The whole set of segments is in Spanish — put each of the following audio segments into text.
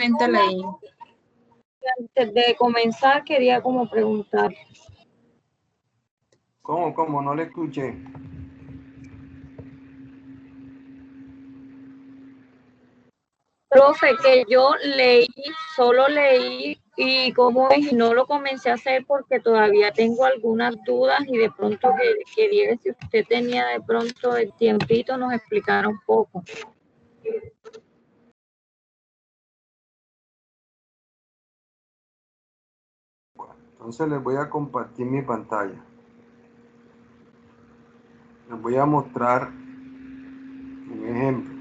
Mente leí. Antes de comenzar, quería como preguntar. ¿Cómo? No le escuché. Profe, que yo solo leí y cómo es, y no lo comencé a hacer porque todavía tengo algunas dudas y de pronto quería, si usted tenía de pronto el tiempito, nos explicara un poco. Entonces les voy a compartir mi pantalla. Les voy a mostrar un ejemplo.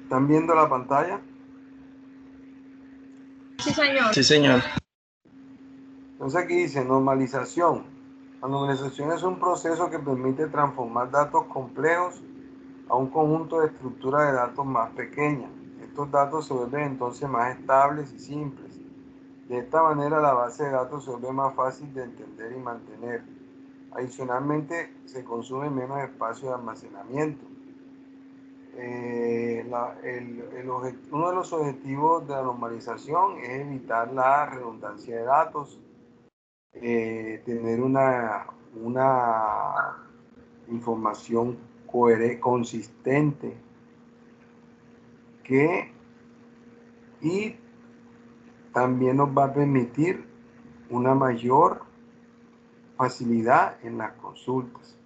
¿Están viendo la pantalla? Sí, señor. Sí, señor. Entonces aquí dice normalización. La normalización es un proceso que permite transformar datos complejos a un conjunto de estructuras de datos más pequeñas. Estos datos se vuelven entonces más estables y simples. De esta manera la base de datos se vuelve más fácil de entender y mantener. Adicionalmente se consume menos espacio de almacenamiento. Uno de los objetivos de la normalización es evitar la redundancia de datos, tener una información consistente y también nos va a permitir una mayor facilidad en las consultas.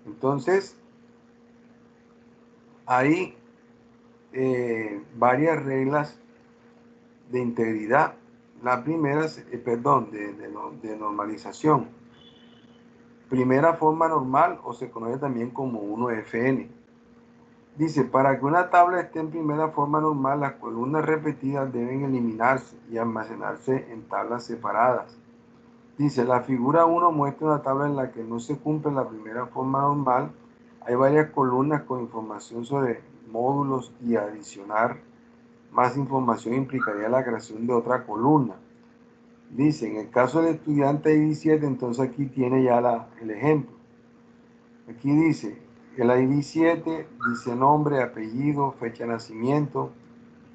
Entonces, hay varias reglas de integridad. La primera, de normalización. Primera forma normal, o se conoce también como 1FN. Dice, para que una tabla esté en primera forma normal, las columnas repetidas deben eliminarse y almacenarse en tablas separadas. Dice, la figura 1 muestra una tabla en la que no se cumple la primera forma normal. Hay varias columnas con información sobre módulos y adicionar más información implicaría la creación de otra columna. Dice, en el caso del estudiante ID7, entonces aquí tiene ya el ejemplo. Aquí dice, el ID7 dice nombre, apellido, fecha de nacimiento.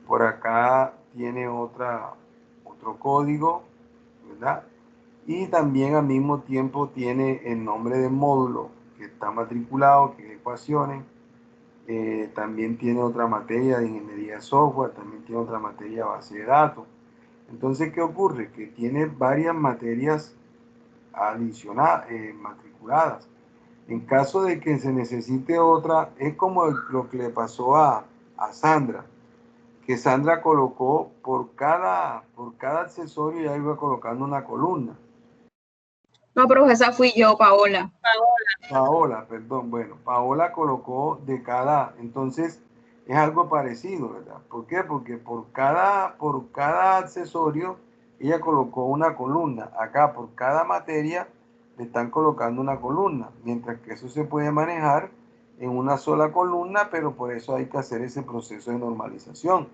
Por acá tiene otro código, ¿verdad? Y también al mismo tiempo tiene el nombre del módulo que está matriculado, que es ecuaciones. También tiene otra materia de ingeniería de software, también tiene otra materia de base de datos. Entonces, ¿qué ocurre? Que tiene varias materias adicionadas, matriculadas. En caso de que se necesite otra, es como lo que le pasó a Sandra, que Sandra colocó por cada accesorio, ya iba colocando una columna. No, profe, esa fui yo, Paola. Paola, perdón, bueno, Paola colocó de cada, entonces es algo parecido, ¿verdad? ¿Por qué? Porque por cada accesorio ella colocó una columna. Acá por cada materia le están colocando una columna, mientras que eso se puede manejar en una sola columna, pero por eso hay que hacer ese proceso de normalización.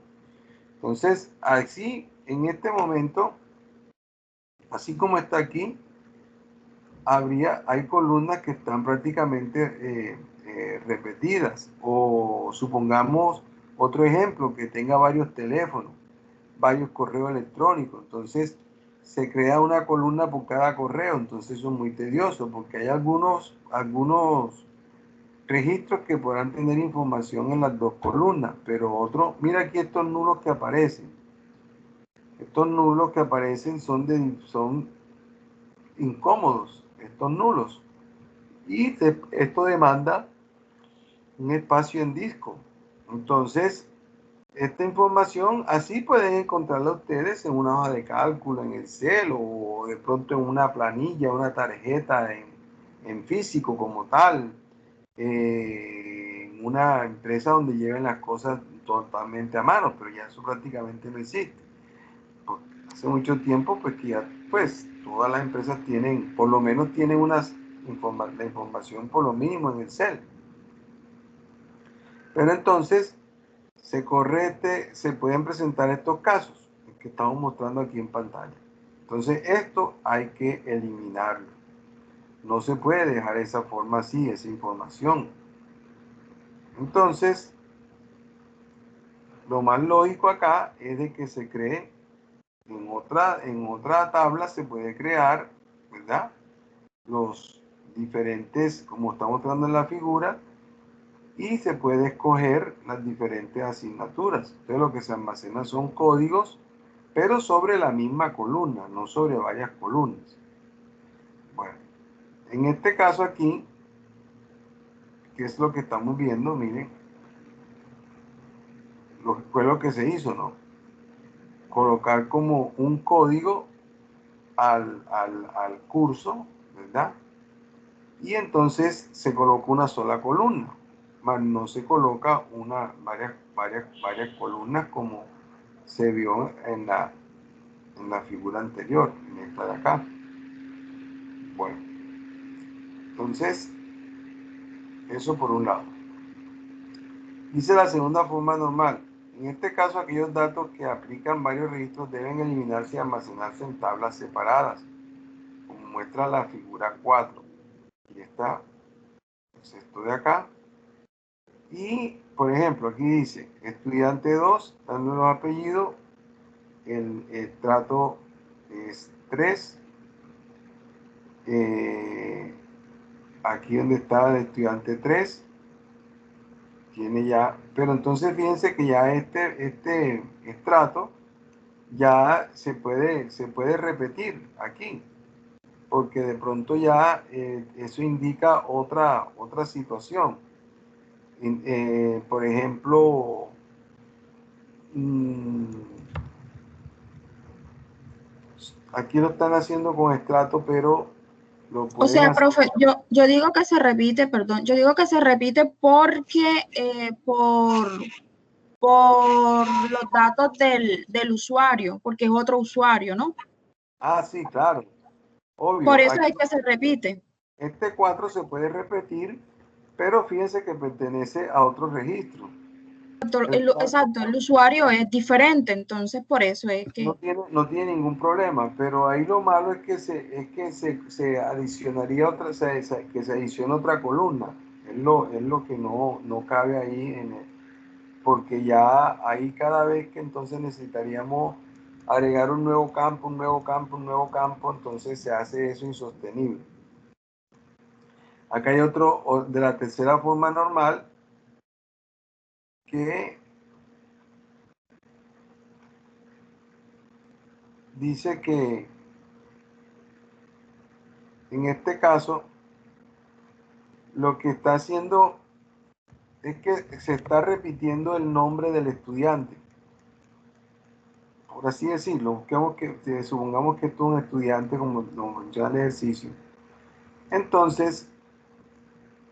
Entonces, así, en este momento, así como está aquí, hay columnas que están prácticamente repetidas, o supongamos otro ejemplo, que tenga varios teléfonos, varios correos electrónicos, entonces se crea una columna por cada correo, entonces eso es muy tedioso porque hay algunos registros que podrán tener información en las dos columnas, pero otros, mira aquí estos nulos que aparecen, son incómodos, estos nulos. Y esto demanda un espacio en disco. Entonces, esta información así pueden encontrarla ustedes en una hoja de cálculo, en Excel, o de pronto en una planilla, una tarjeta en físico como tal, en una empresa donde lleven las cosas totalmente a mano, pero ya eso prácticamente no existe. Hace mucho tiempo, pues que ya, pues todas las empresas tienen, por lo menos tienen la información por lo mínimo en Excel. Pero entonces se pueden presentar estos casos que estamos mostrando aquí en pantalla. Entonces esto hay que eliminarlo. No se puede dejar esa forma así, esa información. Entonces, lo más lógico acá es de que se cree en otra tabla, se puede crear, ¿verdad? Los diferentes, como está mostrando en la figura, y se puede escoger las diferentes asignaturas. Entonces lo que se almacena son códigos, pero sobre la misma columna, no sobre varias columnas. Bueno, en este caso aquí, ¿qué es lo que estamos viendo? Miren, fue lo que se hizo, ¿no? Colocar como un código al curso, ¿verdad? Y entonces se coloca una sola columna, mas no se coloca varias columnas como se vio en la figura anterior, en esta de acá. Bueno, entonces, eso por un lado. Dice la segunda forma normal. En este caso, aquellos datos que aplican varios registros deben eliminarse y almacenarse en tablas separadas, como muestra la figura 4. Aquí está, pues esto de acá. Y, por ejemplo, aquí dice, estudiante 2, dando los apellidos, el estrato es 3. Aquí donde está el estudiante 3, tiene ya, pero entonces fíjense que ya este estrato ya se puede repetir aquí, porque de pronto ya eso indica otra situación. Por ejemplo, aquí lo están haciendo con estrato, pero lo O pueden sea, hacer. profe, yo digo que se repite, perdón, yo digo que se repite porque por los datos del usuario, porque es otro usuario, ¿no? Ah, sí, claro, Por obvio. eso Aquí, es que se repite. este 4 se puede repetir, pero fíjense que pertenece a otro registro. Exacto, el usuario es diferente, entonces por eso es que... No tiene ningún problema, pero ahí lo malo es que se adicionaría que se adiciona otra columna. Es lo que no cabe ahí, porque ya ahí cada vez que entonces necesitaríamos agregar un nuevo campo, un nuevo campo, un nuevo campo, entonces se hace eso insostenible. Acá hay otro de la tercera forma normal que dice que en este caso lo que está haciendo es que se está repitiendo el nombre del estudiante. Por así decirlo, supongamos que tú eres un estudiante como menciona el ejercicio. Entonces,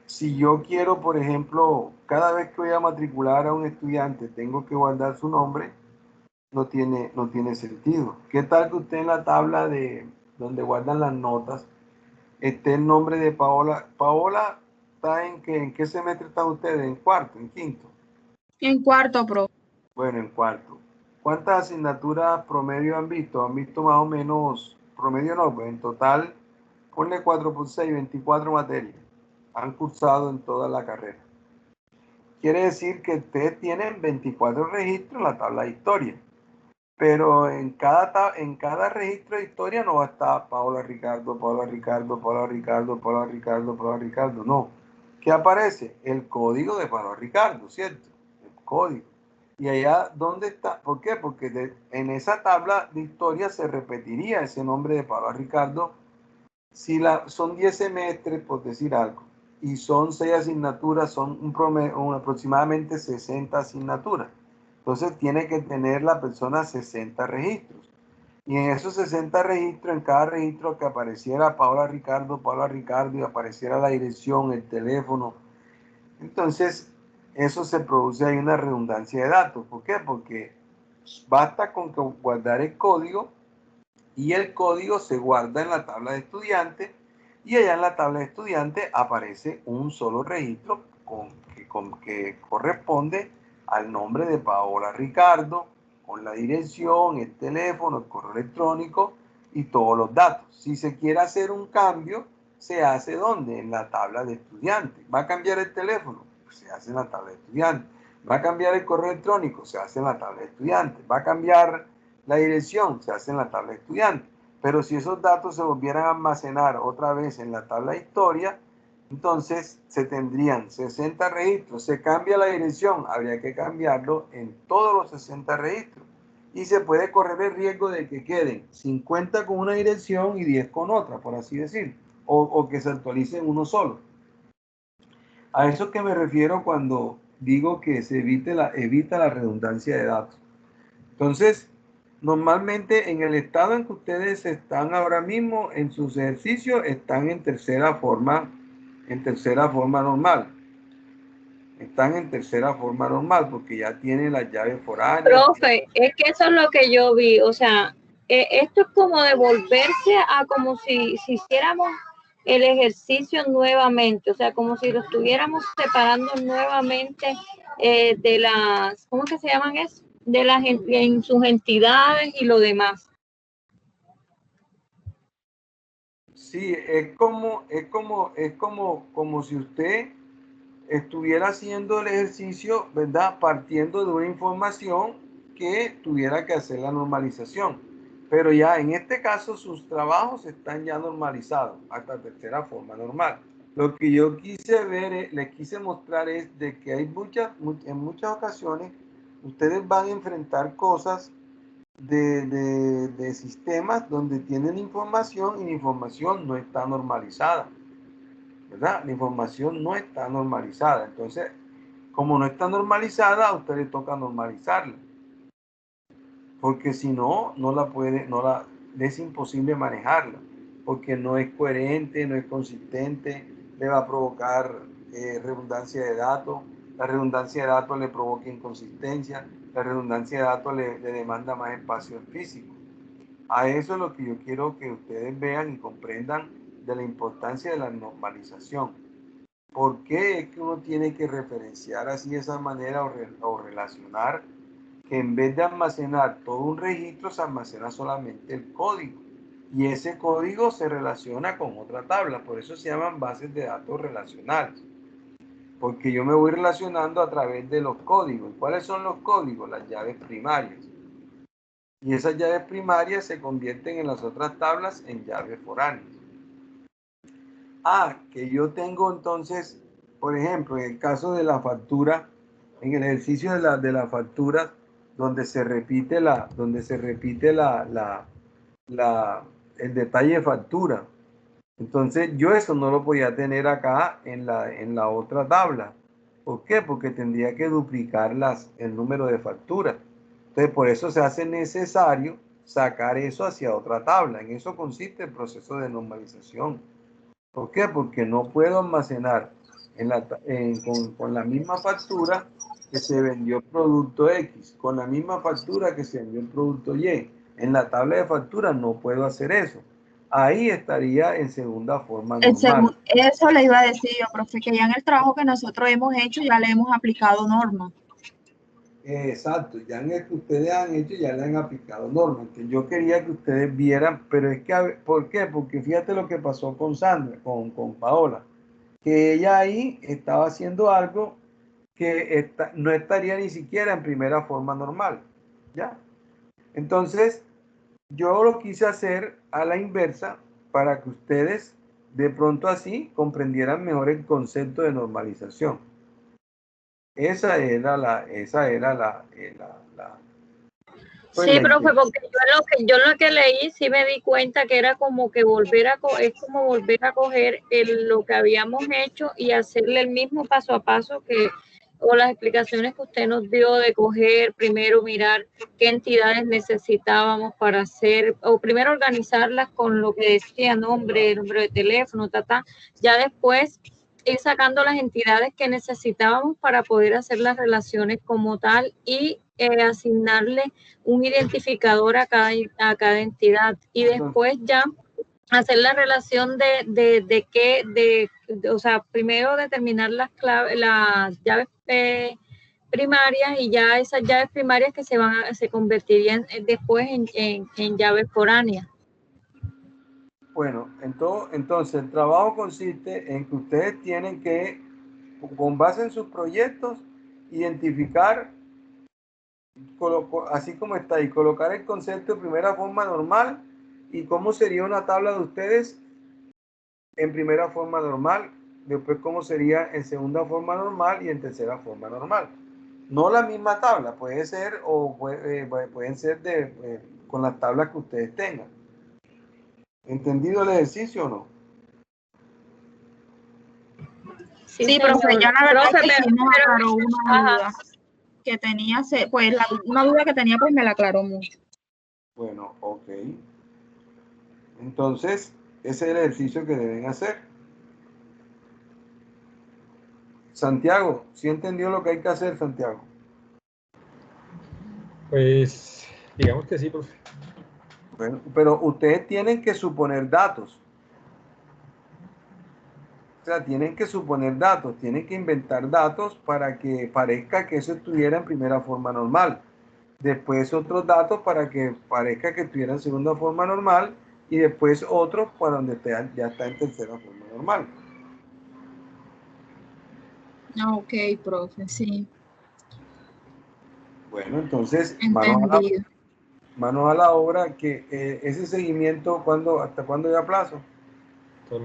si yo quiero, por ejemplo, cada vez que voy a matricular a un estudiante, tengo que guardar su nombre, no tiene sentido. ¿Qué tal que usted en la tabla de donde guardan las notas esté el nombre de Paola? Paola, ¿está en qué semestre están ustedes? ¿En cuarto, en quinto? En cuarto, profe. Bueno, en cuarto. ¿Cuántas asignaturas promedio han visto? Han visto más o menos, promedio no, pues en total, ponle 4 por 6, 24 materias. Han cursado en toda la carrera. Quiere decir que ustedes tienen 24 registros en la tabla de historia. Pero en cada registro de historia no va a estar Paola Ricardo, Paola Ricardo, Paola Ricardo, Paola Ricardo, Paola Ricardo, no. ¿Qué aparece? El código de Paola Ricardo, ¿cierto? El código. Y allá, ¿dónde está? ¿Por qué? Porque en esa tabla de historia se repetiría ese nombre de Paola Ricardo si son 10 semestres, por decir algo, y son 6 asignaturas, son aproximadamente 60 asignaturas. Entonces tiene que tener la persona 60 registros. Y en esos 60 registros, en cada registro que apareciera Paola Ricardo, y apareciera la dirección, el teléfono. Entonces, eso se produce ahí una redundancia de datos. ¿Por qué? Porque basta con guardar el código y el código se guarda en la tabla de estudiante y allá en la tabla de estudiante aparece un solo registro que corresponde al nombre de Paola Ricardo, con la dirección, el teléfono, el correo electrónico y todos los datos. Si se quiere hacer un cambio, se hace ¿dónde? En la tabla de estudiante. ¿Va a cambiar el teléfono? Pues se hace en la tabla de estudiante. ¿Va a cambiar el correo electrónico? Se hace en la tabla de estudiante. ¿Va a cambiar la dirección? Se hace en la tabla de estudiante. Pero si esos datos se volvieran a almacenar otra vez en la tabla de historia, entonces se tendrían 60 registros. Se cambia la dirección, habría que cambiarlo en todos los 60 registros. Y se puede correr el riesgo de que queden 50 con una dirección y 10 con otra, por así decir. O que se actualicen uno solo. A eso que me refiero cuando digo que se evita la redundancia de datos. Entonces, normalmente en el estado en que ustedes están ahora mismo en sus ejercicios, están en tercera forma normal. Están en tercera forma normal porque ya tienen las llaves foráneas. Profe, es que eso es lo que yo vi, o sea, esto es como devolverse a como si hiciéramos el ejercicio nuevamente, o sea, como si lo estuviéramos separando nuevamente de las, ¿cómo que se llaman eso? De las en sus entidades y lo demás. Sí, es como si usted estuviera haciendo el ejercicio, ¿verdad? Partiendo de una información que tuviera que hacer la normalización. Pero ya en este caso sus trabajos están ya normalizados hasta tercera forma normal. Lo que yo quise ver, les quise mostrar es de que hay en muchas ocasiones ustedes van a enfrentar cosas de sistemas donde tienen información y la información no está normalizada, ¿verdad? La información no está normalizada. Entonces, como no está normalizada, a usted le toca normalizarla. Porque si no, es imposible manejarla. Porque no es coherente, no es consistente, le va a provocar redundancia de datos. La redundancia de datos le provoca inconsistencia. La redundancia de datos le demanda más espacio físico. A eso es lo que yo quiero que ustedes vean y comprendan de la importancia de la normalización. ¿Por qué es que uno tiene que referenciar así de esa manera o relacionar que en vez de almacenar todo un registro se almacena solamente el código? Y ese código se relaciona con otra tabla, por eso se llaman bases de datos relacionales. Porque yo me voy relacionando a través de los códigos. ¿Cuáles son los códigos? Las llaves primarias. Y esas llaves primarias se convierten en las otras tablas en llaves foráneas. Que yo tengo entonces, por ejemplo, en el caso de la factura, en el ejercicio de la factura, donde se repite el detalle de factura. Entonces yo eso no lo podía tener acá en la otra tabla. ¿Por qué? Porque tendría que duplicar el número de facturas. Entonces por eso se hace necesario sacar eso hacia otra tabla. En eso consiste el proceso de normalización. ¿Por qué? Porque no puedo almacenar con la misma factura que se vendió el producto X, con la misma factura que se vendió el producto Y. En la tabla de facturas no puedo hacer eso. Ahí estaría en segunda forma normal. Eso le iba a decir yo, profe, que ya en el trabajo que nosotros hemos hecho ya le hemos aplicado normas. Exacto, ya en el que ustedes han hecho ya le han aplicado normas, que yo quería que ustedes vieran, pero es que, ¿por qué? Porque fíjate lo que pasó con Sandra, con Paola, que ella ahí estaba haciendo algo que no estaría ni siquiera en primera forma normal, ¿ya? Entonces, yo lo quise hacer a la inversa para que ustedes de pronto así comprendieran mejor el concepto de normalización. Esa era la sí, profe, porque yo lo que leí sí me di cuenta que era como que es como volver a coger lo que habíamos hecho y hacerle el mismo paso a paso o las explicaciones que usted nos dio de coger, primero mirar qué entidades necesitábamos para hacer, o primero organizarlas con lo que decía nombre de teléfono, ya después ir sacando las entidades que necesitábamos para poder hacer las relaciones como tal y asignarle un identificador a cada entidad y después ya hacer la relación o sea, primero determinar las llaves primarias y ya esas llaves primarias que se convertirían después en llaves foráneas. Bueno, entonces el trabajo consiste en que ustedes tienen que, con base en sus proyectos, identificar, así como está ahí, colocar el concepto de primera forma normal y cómo sería una tabla de ustedes en primera forma normal, después cómo sería en segunda forma normal y en tercera forma normal. No la misma tabla, puede ser o pueden ser con las tablas que ustedes tengan. ¿Entendido el ejercicio o no? Sí, profe, ya la verdad que sí nos aclaró una Ajá. duda que tenía, pues una duda que tenía pues me la aclaró mucho. Bueno, ok. Entonces, ese es el ejercicio que deben hacer. Santiago, ¿sí entendió lo que hay que hacer, Santiago? Pues, digamos que sí, profe. Bueno, pero ustedes tienen que suponer datos. O sea, tienen que suponer datos, tienen que inventar datos para que parezca que eso estuviera en primera forma normal. Después otros datos para que parezca que estuviera en segunda forma normal y después otros para donde ya está en tercera forma normal. Ok, profe, sí. Bueno, entonces, Entendido. manos a la obra, que ese seguimiento, ¿hasta cuándo ya plazo?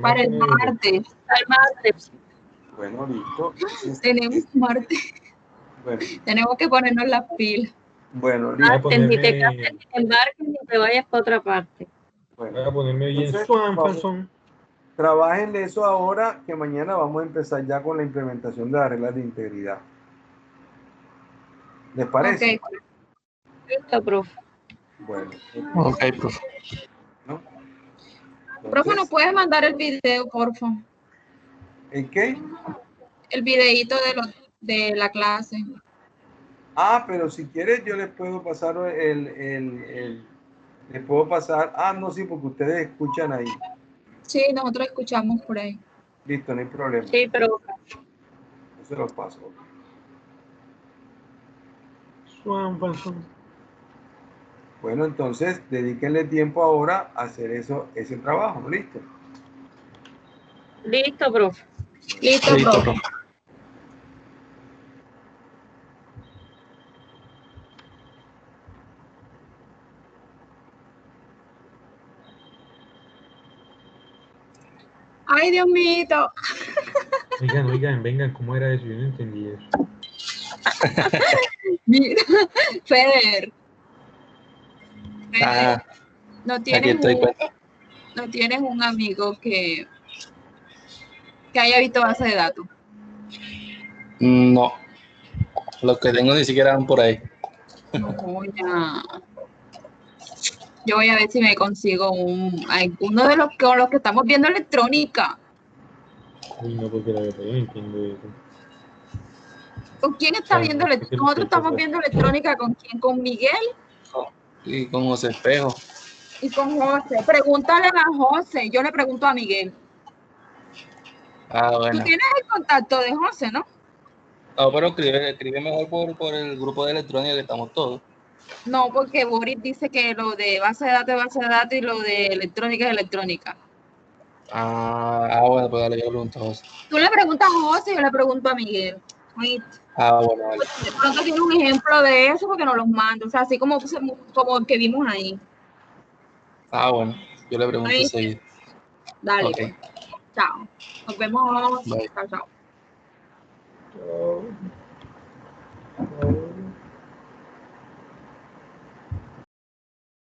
Para el martes. Al martes. Bueno, listo. Tenemos martes. Bueno, Tenemos que ponernos las pilas. bueno, Voy a listo. Ni te ponerme, cases, ni te embarques, ni te vayas para otra parte. Bueno, voy a ponerme bien entonces, suave, vamos, Fanzón. trabajen de eso ahora, que mañana vamos a empezar ya con la implementación de las reglas de integridad. ¿Les parece? Ok. Listo, profe. Bueno, Ok, profe. ¿no? Profe, ¿nos Entonces, puedes mandar el video, por favor? ¿el qué? El videíto de la clase. Ah, pero si quieres yo les puedo pasar les puedo pasar, no, sí, porque ustedes escuchan ahí. Sí, nosotros escuchamos por ahí. Listo, no hay problema. Sí, pero Yo se los paso. Suave, Fanzón. Bueno, entonces, dedíquenle tiempo ahora a hacer ese trabajo, ¿listo? listo, profe. Listo, Listo, profe. profe. Ay, Dios mío. Oigan, vengan, ¿cómo era eso? Yo no entendí eso. Mira, Fer. Ah, No aquí estoy. no tienes un amigo que haya visto base de datos. No, los que tengo ni siquiera van por ahí. No, ya. Yo voy a ver si me consigo alguno de los con los que estamos viendo electrónica. Uy, no, porque la verdad yo no entiendo eso. ¿Con quién O está sea, viendo no sé qué es lo que nosotros hay que estamos hacer. viendo electrónica con quién? Con Miguel Y con José Espejo. y con José. Pregúntale a José, yo le pregunto a Miguel. Ah, Tú bueno. tienes el contacto de José, ¿no? No, pero escribe mejor por el grupo de electrónica que estamos todos. No, porque Boris dice que lo de base de datos y lo de electrónica es electrónica. Bueno, pues dale, yo le pregunto a José. Tú le preguntas a José y yo le pregunto a Miguel. ¿Oíste? Bueno, vale. De pronto tiene un ejemplo de eso porque nos los manda, o sea, así como el que vimos ahí. Bueno, yo le pregunto ¿Oíste? enseguida. Dale, Ok, pues. Chao. Nos vemos. bye. Chao, chao. Chao.